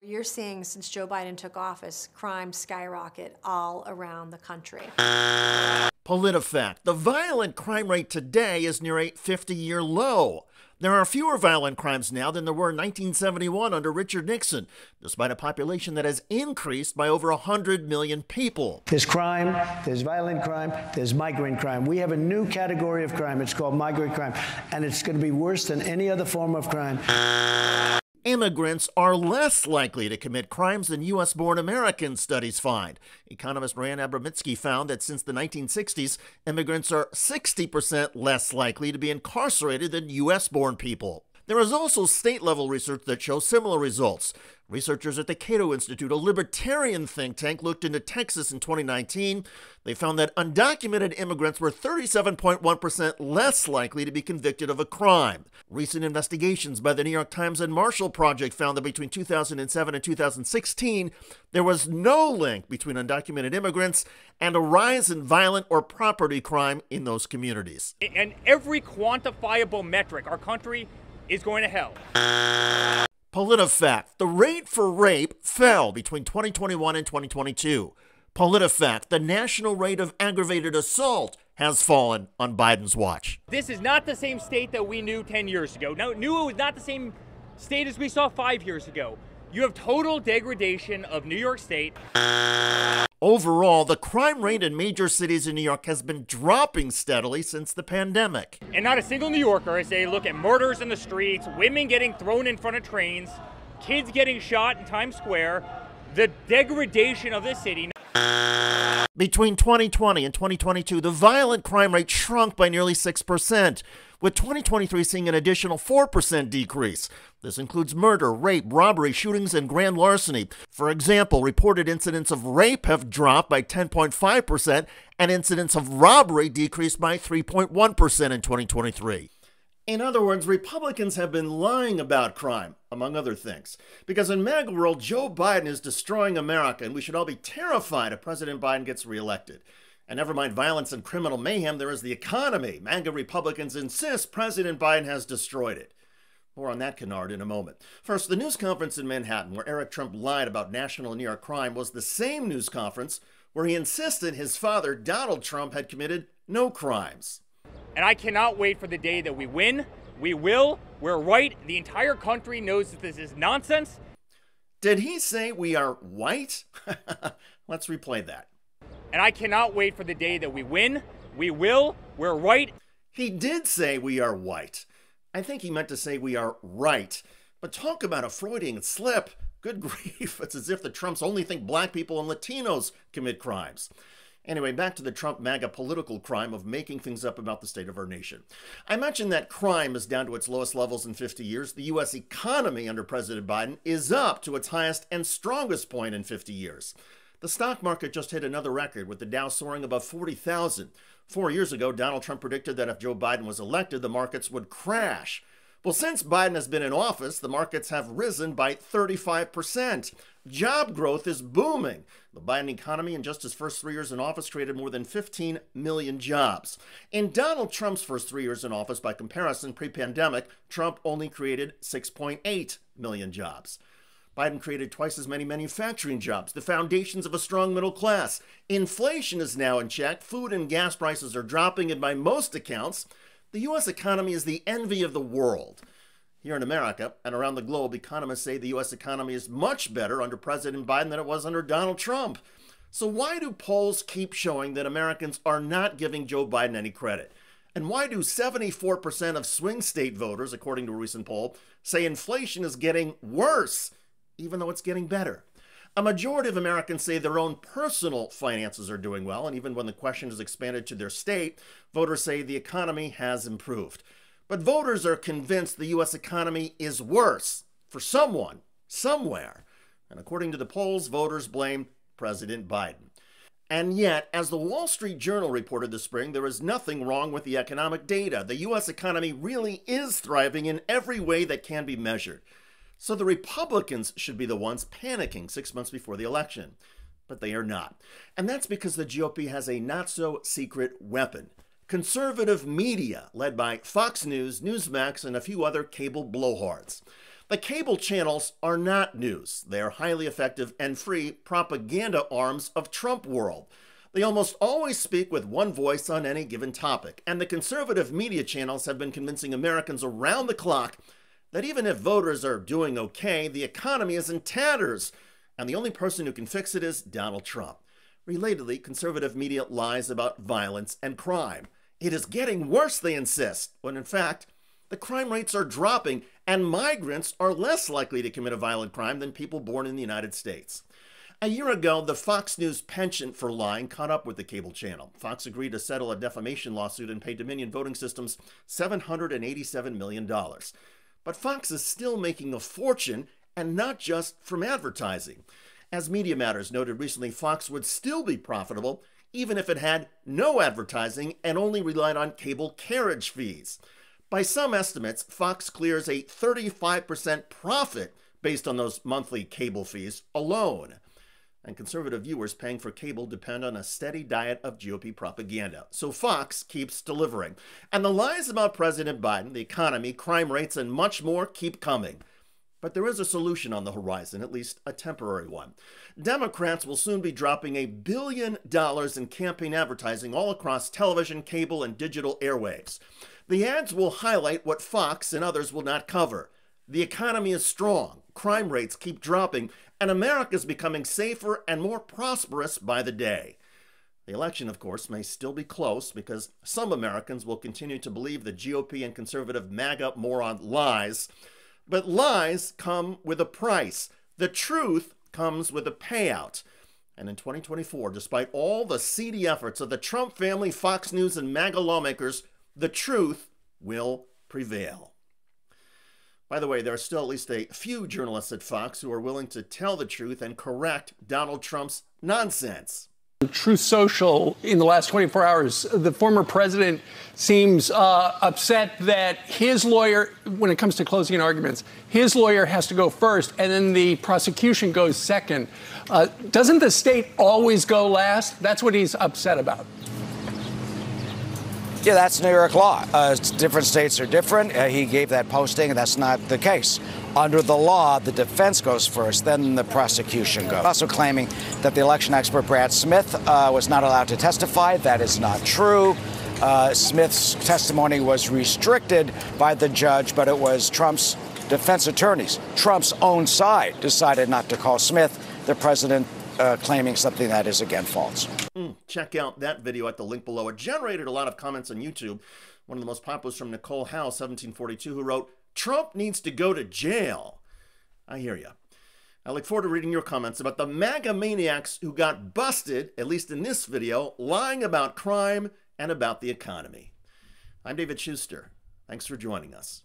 You're seeing, since Joe Biden took office, crime skyrocket all around the country. PolitiFact. The violent crime rate today is near a 50-year low. There are fewer violent crimes now than there were in 1971 under Richard Nixon, despite a population that has increased by over 100 million people. There's crime, there's violent crime, there's migrant crime. We have a new category of crime. It's called migrant crime, and it's going to be worse than any other form of crime. Immigrants are less likely to commit crimes than U.S.-born Americans, studies find. Economist Rand Abramitsky found that since the 1960s, immigrants are 60% less likely to be incarcerated than U.S.-born people. There is also state-level research that shows similar results. Researchers at the Cato Institute, a libertarian think tank, looked into Texas in 2019. They found that undocumented immigrants were 37.1% less likely to be convicted of a crime. Recent investigations by the New York Times and Marshall Project found that between 2007 and 2016, there was no link between undocumented immigrants and a rise in violent or property crime in those communities. And every quantifiable metric, our country is going to hell. PolitiFact. The rate for rape fell between 2021 and 2022. PolitiFact. The national rate of aggravated assault has fallen on Biden's watch. This is not the same state that we knew 10 years ago. Now, knew it was not the same state as we saw 5 years ago. You have total degradation of New York State. Overall, the crime rate in major cities in New York has been dropping steadily since the pandemic. And not a single New Yorker, as they look at murders in the streets, women getting thrown in front of trains, kids getting shot in Times Square, the degradation of this city. Between 2020 and 2022, the violent crime rate shrunk by nearly 6%, with 2023 seeing an additional 4% decrease. This includes murder, rape, robbery, shootings, and grand larceny. For example, reported incidents of rape have dropped by 10.5%, and incidents of robbery decreased by 3.1% in 2023. In other words, Republicans have been lying about crime, among other things. Because in MAGA world, Joe Biden is destroying America, and we should all be terrified if President Biden gets reelected. And never mind violence and criminal mayhem, there is the economy. MAGA Republicans insist President Biden has destroyed it. More on that canard in a moment. First, the news conference in Manhattan, where Eric Trump lied about national New York crime, was the same news conference where he insisted his father, Donald Trump, had committed no crimes. And I cannot wait for the day that we win. We will. We're right. The entire country knows that this is nonsense. Did he say we are white? Let's replay that. And I cannot wait for the day that we win. We will. We're right. He did say we are white. I think he meant to say we are right. But talk about a Freudian slip. Good grief. It's as if the Trumps only think black people and Latinos commit crimes. Anyway, back to the Trump MAGA political crime of making things up about the state of our nation. I mentioned that crime is down to its lowest levels in 50 years. The U.S. economy under President Biden is up to its highest and strongest point in 50 years. The stock market just hit another record, with the Dow soaring above 40,000. 4 years ago, Donald Trump predicted that if Joe Biden was elected, the markets would crash. Well, since Biden has been in office, the markets have risen by 35%. Job growth is booming. The Biden economy in just his first 3 years in office created more than 15 million jobs. In Donald Trump's first 3 years in office, by comparison, pre-pandemic, Trump only created 6.8 million jobs. Biden created twice as many manufacturing jobs, the foundations of a strong middle class. Inflation is now in check. Food and gas prices are dropping, and by most accounts, the U.S. economy is the envy of the world. Here in America and around the globe, economists say the U.S. economy is much better under President Biden than it was under Donald Trump. So why do polls keep showing that Americans are not giving Joe Biden any credit? And why do 74% of swing state voters, according to a recent poll, say inflation is getting worse, even though it's getting better? A majority of Americans say their own personal finances are doing well, and even when the question is expanded to their state, voters say the economy has improved. But voters are convinced the U.S. economy is worse for someone, somewhere. And according to the polls, voters blame President Biden. And yet, as the Wall Street Journal reported this spring, there is nothing wrong with the economic data. The U.S. economy really is thriving in every way that can be measured. So the Republicans should be the ones panicking 6 months before the election. But they are not. And that's because the GOP has a not-so-secret weapon. Conservative media, led by Fox News, Newsmax, and a few other cable blowhards. The cable channels are not news. They are highly effective and free propaganda arms of Trump world. They almost always speak with one voice on any given topic, and the conservative media channels have been convincing Americans around the clock that even if voters are doing okay, the economy is in tatters, and the only person who can fix it is Donald Trump. Relatedly, conservative media lies about violence and crime. It is getting worse, they insist, when in fact, the crime rates are dropping, and migrants are less likely to commit a violent crime than people born in the United States. A year ago, the Fox News penchant for lying caught up with the cable channel. Fox agreed to settle a defamation lawsuit and pay Dominion Voting Systems $787 million. But Fox is still making a fortune, and not just from advertising. As Media Matters noted recently, Fox would still be profitable even if it had no advertising and only relied on cable carriage fees. By some estimates, Fox clears a 35% profit based on those monthly cable fees alone. And conservative viewers paying for cable depend on a steady diet of GOP propaganda. So Fox keeps delivering. And the lies about President Biden, the economy, crime rates, and much more keep coming. But there is a solution on the horizon, at least a temporary one. Democrats will soon be dropping $1 billion in campaign advertising all across television, cable, and digital airwaves. The ads will highlight what Fox and others will not cover. The economy is strong, crime rates keep dropping, and America is becoming safer and more prosperous by the day. The election, of course, may still be close because some Americans will continue to believe the GOP and conservative MAGA moron lies. But lies come with a price. The truth comes with a payout. And in 2024, despite all the seedy efforts of the Trump family, Fox News, and MAGA lawmakers, the truth will prevail. By the way, there are still at least a few journalists at Fox who are willing to tell the truth and correct Donald Trump's nonsense. Truth Social in the last 24 hours, the former president seems upset that his lawyer, when it comes to closing arguments, his lawyer has to go first and then the prosecution goes second. Doesn't the state always go last? That's what he's upset about. Yeah, that's New York law. Different states are different. He gave that posting, and that's not the case. Under the law, the defense goes first, then the prosecution goes. Also claiming that the election expert Brad Smith was not allowed to testify. That is not true. Smith's testimony was restricted by the judge, but it was Trump's defense attorneys. Trump's own side decided not to call Smith. The president claiming something that is, again, false. Check out that video at the link below. It generated a lot of comments on YouTube. One of the most popular is from Nicole Howe, 1742, who wrote, "Trump needs to go to jail." I hear you. I look forward to reading your comments about the MAGA maniacs who got busted, at least in this video, lying about crime and about the economy. I'm David Shuster. Thanks for joining us.